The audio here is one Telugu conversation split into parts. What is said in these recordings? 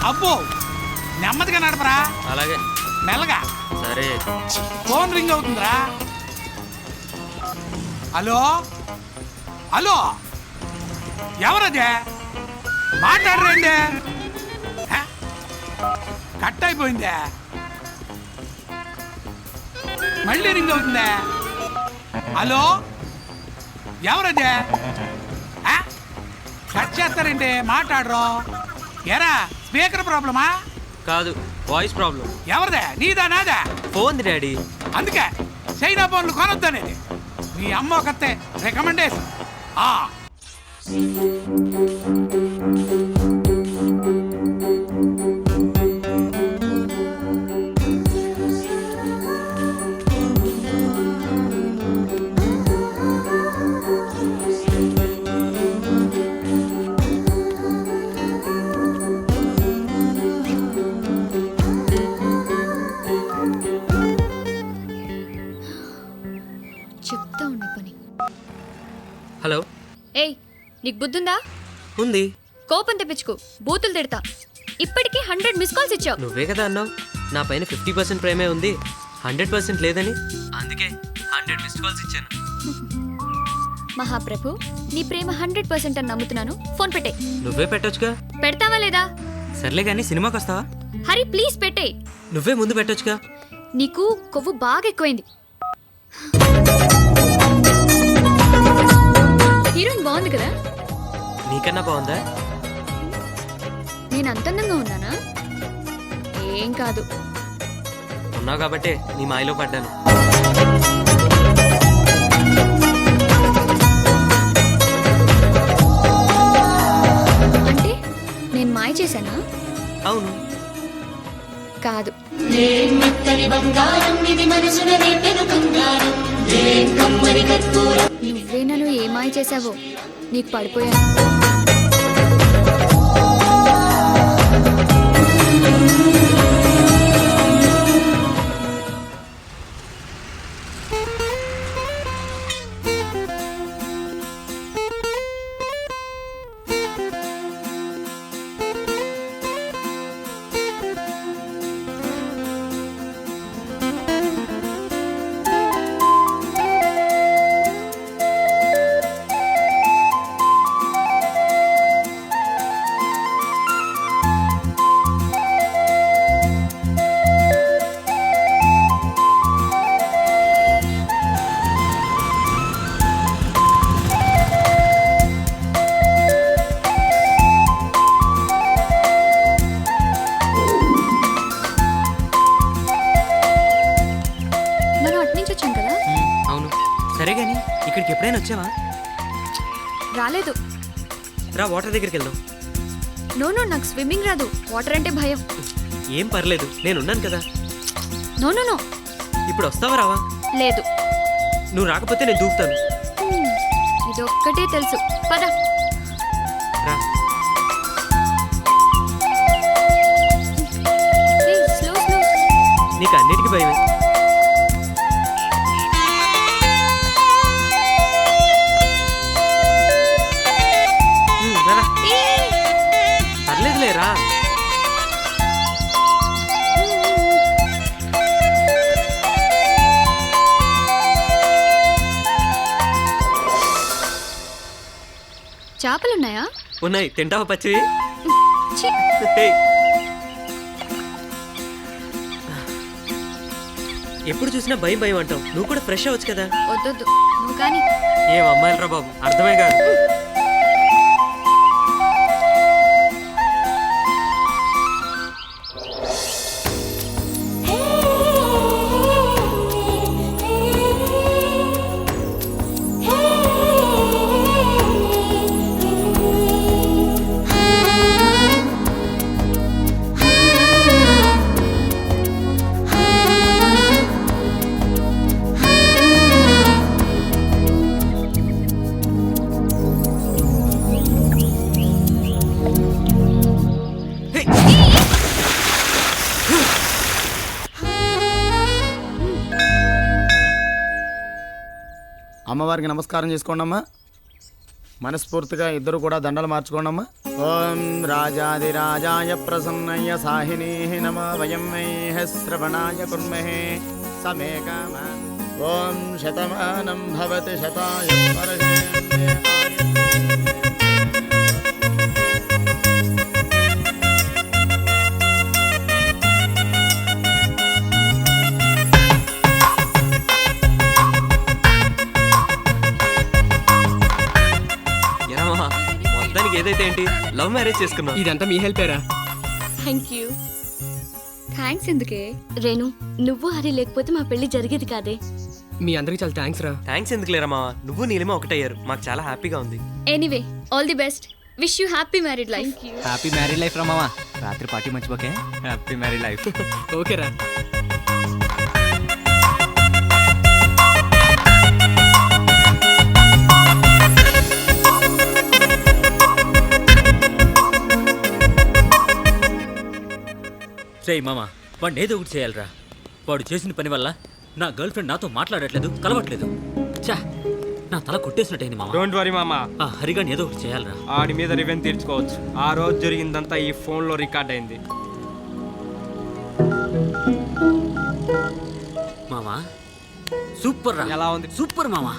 అబ్బో నెమ్మదిగా నడపరా. అలాగే. మెల్లగా. సరే. ఫోన్ రింగ్ అవుతుందిరా. హలో హలో, ఎవరదే? మాట్లాడరండి. కట్ అయిపోయిందే. మళ్ళీ రింగ్ అవుతుందే. హలో, ఎవరదే? కట్ చేస్తారండి, మాట్లాడరు. ఎరా స్పీకర్ ప్రాబ్లమా? కాదు, వాయిస్ ప్రాబ్లం. ఎవరిదే? నీదా నాదా? Phone daddy. అందుకే చైనా ఫోన్లు కొనొద్దనేది. మీ అమ్మ ఒకతే రికమెండేషన్. చెప్తా ఉండే పని. హలో. ఏయ్, నీకు బుద్ధుందా? ఉంది. కోపం తెప్పించుకో, బూతులు తిడతా. ఇప్పటికీ 100 మిస్ కాల్స్ ఇచ్చావు. నువ్వే కదా అన్నావు నా పైన 50% ప్రేమే ఉంది, 100% లేదని. అందుకే 100 మిస్ కాల్స్ ఇచ్చాను. మహాప్రభు, నీ ప్రేమ 100% అని నమ్ముతున్నాను. ఫోన్ పెట్టే. నువ్వే పెట్టొచ్చుగా. పెడతావా లేదా? సర్లే కానీ సినిమాకి వస్తావా? హరి ప్లీజ్ పెట్టే. నువ్వే ముందు పెట్టొచ్చుగా. నీకు కొవ్వు బాగా ఎక్కువైంది. హీరోయిన్ బాగుంది కదా? నీకన్నా బాగుందా? నేను అంత అందంగా ఉన్నానా? ఏం కాదు. ఉన్నావు కాబట్టే నీ మాయలో పడ్డాను. అంటే నేను మాయ చేశానా? అవును. కాదు. నువ్వే నన్ను ఏ మాయ చేశావో నీకు పడిపోయాను. సరే గాని ఇక్కడికి ఎప్పుడైనా వచ్చావా? రాలేదు. రా, వాటర్ దగ్గరికి వెళ్దాం. నో, నాకు స్విమ్మింగ్ రాదు. వాటర్ అంటే భయం. ఏం పర్లేదు, నేనున్నాను కదా. నో. ఇప్పుడు వస్తావా రావా? లేదు. నువ్వు రాకపోతే నేను దూకుతాను. ఇదొక్కటే తెలుసు. పద. రా. స్లో. నీకు అన్నిటికీ భయమే. పర్లేదులేరా. చేపలున్నాయా? ఉన్నాయి. తింటావా పచ్చివి? ఎప్పుడు చూసినా భయం భయం అంటావు. నువ్వు కూడా ఫ్రెష్ అవ్వచ్చు కదా. వద్దొద్దు, నువ్వు కానీ. ఏం అమ్మాయిలరా బాబు, అర్థమే కాదు. అమ్మవారికి నమస్కారం చేసుకోండి అమ్మా. మనస్ఫూర్తిగా ఇద్దరు కూడా దండలు మార్చుకోండమ్మా. ఓం రాజాదిరాజాయ ప్రసన్నయ్య సాహినీ నమ వయం వైహ శ్రవణాయ కుర్మహే సమే కామాన్. ఓం శతమానం భవతి శతాయ పరశేంద్రియ. మొత్తానికి ఏదైతే ఏంటి లవ్ మ్యారేజ్ చేసుకున్నాం. ఇదంతా మీ హెల్పేరా? Thank you. థ్యాంక్స్ ఎందుకే రేణు, నువ్వు హరి లేకపోతే మా పెళ్లి జరిగేది కాదే. మీ అందరికి చాలా థ్యాంక్స్ రా. థ్యాంక్స్ ఎందుకు లేరా మావా, నువ్వు నీలిమ ఒకటయ్యారు, మాకు చాలా హ్యాపీగా ఉంది. Anyway all the best. Wish you happy married life. Happy married life రా మావా. రాత్రి పార్టీ మర్చిపోకే. Happy married life. ఓకేరా. రేయ్ మామ, వాడిని ఏదో ఒకటి చేయాలిరా. వాడు చేసిన పని వల్ల నా గర్ల్ ఫ్రెండ్ నాతో మాట్లాడట్లేదు, కలవట్లేదు. చా, నా తల కొట్టేసినట్టయింది మామ. డోంట్ వరీ మామ, ఆ హరిగాని ఏదో ఒకటి చేయాలిరా. ఆడి మీద రివెంజ్ తీర్చుకోవచ్చు. ఆ రోజు జరిగిందంతా ఈ ఫోన్లో రికార్డ్ అయింది. మామా సూపర్ రా. ఎలా ఉంది? సూపర్ మామా.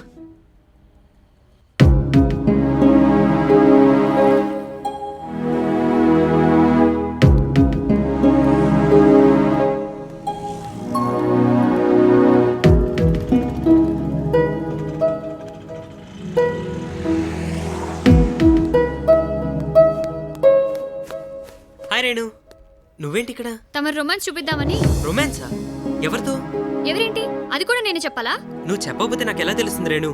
హాయ్ రేణు, నువ్వేంటి ఇక్కడ? తమ రొమాన్స్ చూపిద్దామని. రొమాన్సా? ఎవరితో? ఎవరేంటి అది కూడా నేనే చెప్పాలా? నువ్వు చెప్పకపోతే నాకు ఎలా తెలుస్తుంది రేణు?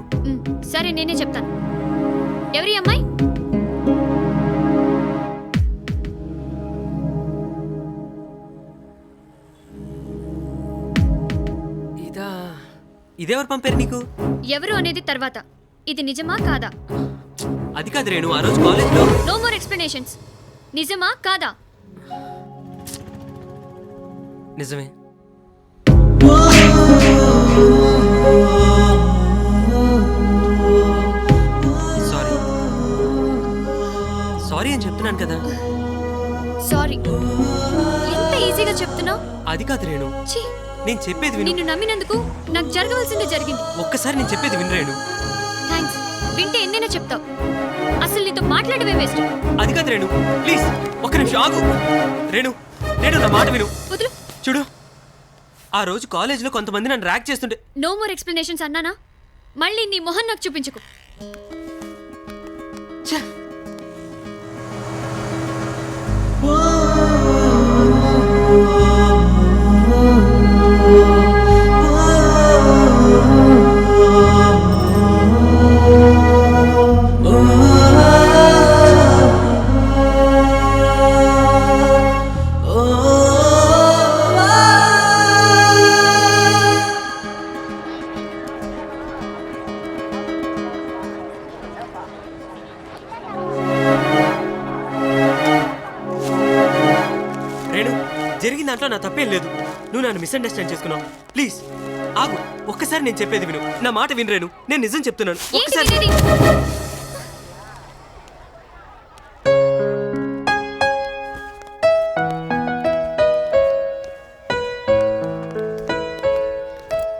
సరే నేనే చెప్తాను. ఎవరి అమ్మాయి? ఇదా? ఇదెవరు పంపారు నీకు? ఎవరు అనేది తర్వాత. ఇది నిజమా కాదా? అది కాదు రేణు, ఆ రోజు కాలేజ్లో. No more explanations. నిజమా కాదా? నిజమే. సారీ సారీ అని చెప్తున్నాను కదా. సారీ. ఎంత ఈజీగా చెప్తున్నావు. అది కాదు రేణు, ఛీ, నేను చెప్పేది విను. నిన్ను నమ్మినందుకు నాకు జరగవలసిందే జరిగింది. ఒక్కసారి నేను చెప్పేది విను రేణు. థ్యాంక్స్. వింటే ఎన్నైనా చెప్తావు. అసలు నీతో మాట్లాడమే వేస్ట్. అది కాదు రేణు, ప్లీజ్ ఒక్క నిమిషం ఆగు. రేణు రేణు నా మాట విను. వదులు. చూడు, ఆ రోజు కాలేజ్లో కొంతమంది నన్ను ర్యాక్ చేస్తుంటే. నో మోర్ ఎక్స్ప్లెనేషన్స్ అన్నానా? మళ్ళీ నీ మొహం నాకు చూపించుకో. ఛ! రేణు, జరిగిన దాంట్లో నా తప్పేం లేదు. నువ్వు నన్ను మిస్అండర్స్టాండ్ చేసుకున్నావు. ప్లీజ్ ఆగు, ఒక్కసారి నేను చెప్పేది విను. నా మాట విను రేణు, నేను నిజం చెప్తున్నాను. ఏంటి ఒక్కసారి. వినేది?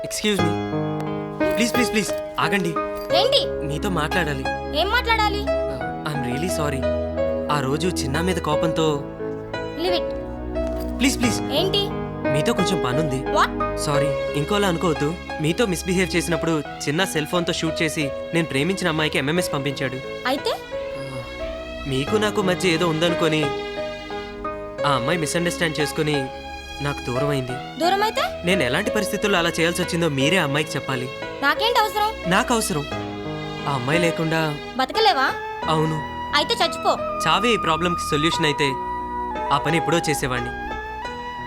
Excuse me. Please please please ఆగండి. ఏంటి? మీతో మాట్లాడాలి. ఏం మాట్లాడాలి? I'm really sorry. ఆ రోజు చిన్న మీద కోపంతో. Leave it. Please please. ఏంటి? మీతో కొంచెం పనుంది. వాట్? సారీ, ఇంకోలా అనుకోవద్దు. మీతో మిస్బిహేవ్ చేసినప్పుడు చిన్న సెల్ ఫోన్తో షూట్ చేసి నేను ప్రేమించిన అమ్మాయికి ఎంఎంఎస్ పంపించాడు. అయితే మీకు నాకు మధ్య ఏదో ఉందనుకొని ఆ అమ్మాయి మిస్అండర్స్టాండ్ చేసుకుని నాకు దూరం అయింది. దూరం అయితే నేను ఎలాంటి పరిస్థితుల్లో అలా చేయాల్సి వచ్చిందో మీరే ఆ అమ్మాయికి చెప్పాలి. నాకేంటి అవసరం? నాకు అవసరం. ఆ అమ్మాయి లేకుండా. బతకలేవా? అవును. అయితే చచ్చిపో. చావే ఈ ప్రాబ్లంకి సొల్యూషన్ అయితే ఆ పని ఎప్పుడో చేసేవాడిని.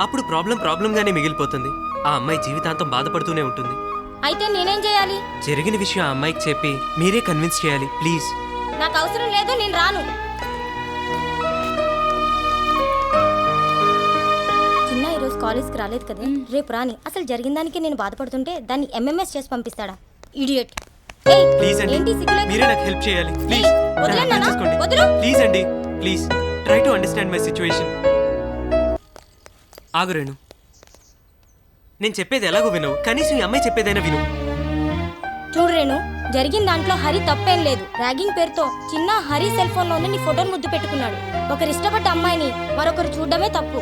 అప్పుడు ప్రాబ్లంగానే మిగిలిపోతుంది. ఆ అమ్మాయి జీవితాంతం బాధపడుతూనే ఉంటుంది. అయితే నేనేం చేయాలి? జరిగిన విషయం ఆ అమ్మాయికి చెప్పి మీరే కన్విన్స్ చేయాలి. ప్లీజ్. నాకు అవసరం లేదు, నేను రాను. చిన్న ఈరోజు కాలేజ్కి రాలేదు కదా, రేపు రాని. అసలు జరిగిన దానికి నేను బాధపడుతుంటే దాన్ని ఎంఎంఎస్ చేసి పంపిస్తాడా? ఇడియట్. ఏయ్, ప్లీజ్ అండి ఏంటి సిగ్గులేకుండా? మీరే నాకు హెల్ప్ చేయాలి ప్లీజ్ ఏయ్, వదిలేనా అర్థం నా? చేసుకోండి వదిలు. ప్లీజ్ అండి please try to understand my situation. ఆగు రేణు, నేను చెప్పేది ఎలాగో వినవు, కనీసం ఈ అమ్మాయి చెప్పేదైనా విను. చూడు రేణు, జరిగిన దాంట్లో హరి తప్పేం లేదు. ర్యాగింగ్ పేరుతో చిన్న హరి సెల్ ఫోన్ లోనే నీ ఫోటోని ముద్దు పెట్టుకున్నాడు. ఒకరు ఇష్టపడ్డ అమ్మాయిని మరొకరు చూడడమే తప్పు.